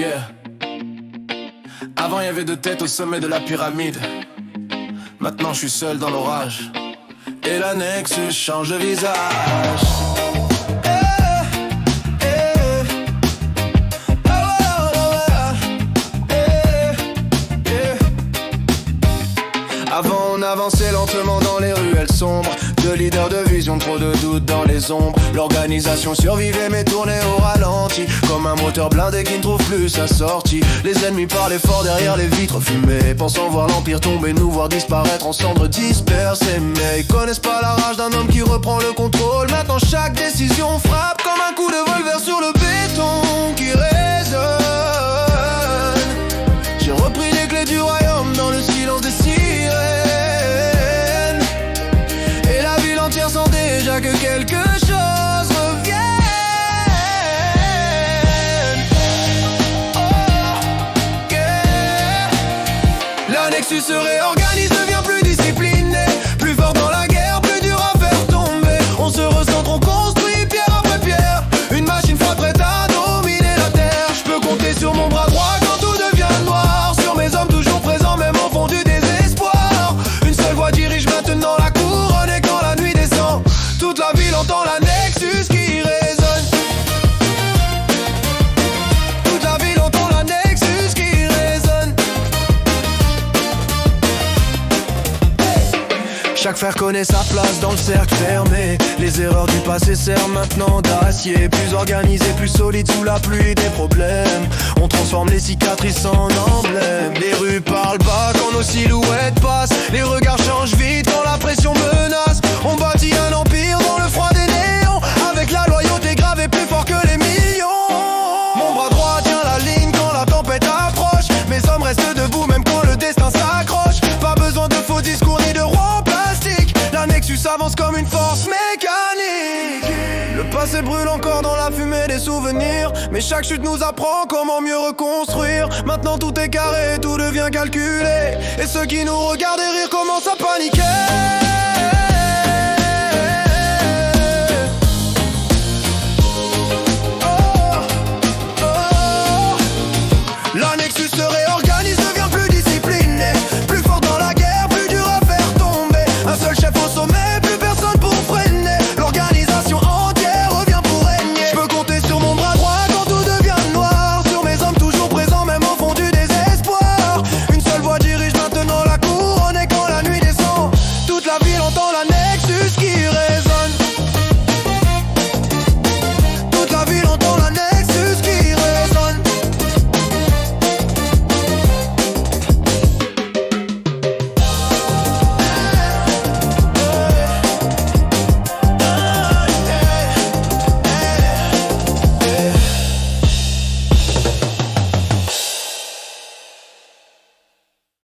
Yeah. Avant y avait deux têtes au sommet de la pyramide. Maintenant je suis seul dans l'orage. Et l'annexe change de visage. Avant on avançait lentement dans les ruelles sombres. Deux leaders de vision, trop de doutes dans les ombres. L'organisation survivait mais tournait au ralenti, comme un moteur blindé qui ne trouve plus sa sortie. Les ennemis parlaient fort derrière les vitres fumées, pensant voir l'empire tomber, nous voir disparaître en cendres dispersées. Mais ils connaissent pas la rage d'un homme qui reprend le contrôle. Maintenant chaque décision frappe comme un coup de revolver sur le béton qui résonne. J'ai repris les clés du royaume dans le silence des sirènes. Et la ville entière sent déjà que quelque chose revienne. Oh, yeah. La Nexus se réorganise, devient plus discipliné, plus fort dans la guerre, plus dur à faire tomber. On se recentre, on construit pierre après pierre, une machine forte prête à dominer la terre. Je peux compter sur mon bras droit quand tout devient noir, sur mes hommes toujours présents même au fond du désespoir. Une seule voix dirige maintenant la couronne, et quand la nuit descend, toute la ville entend la Nexus qui résonne. Toute la ville entend la Nexus qui résonne. Chaque frère connaît sa place dans le cercle fermé. Les erreurs du passé servent maintenant d'acier. Plus organisé, plus solide sous la pluie des problèmes. On transforme les cicatrices en emblèmes. Les rues parlent bas quand nos silhouettes passent. Les regards changent vite quand la pression menace. On bâtit un empire dans le froid des néons, avec la loyauté gravée plus fort que les millions. Mon bras droit tient la ligne quand la tempête approche. Mes hommes restent debout même quand le destin s'accroche. Pas besoin de faux discours ni de rois en plastique. La Nexus avance comme une force mécanique. Le passé brûle encore dans la fumée des souvenirs, mais chaque chute nous apprend comment mieux reconstruire. Maintenant tout est carré, tout devient calculé, et ceux qui nous regardent et rire commencent à paniquer.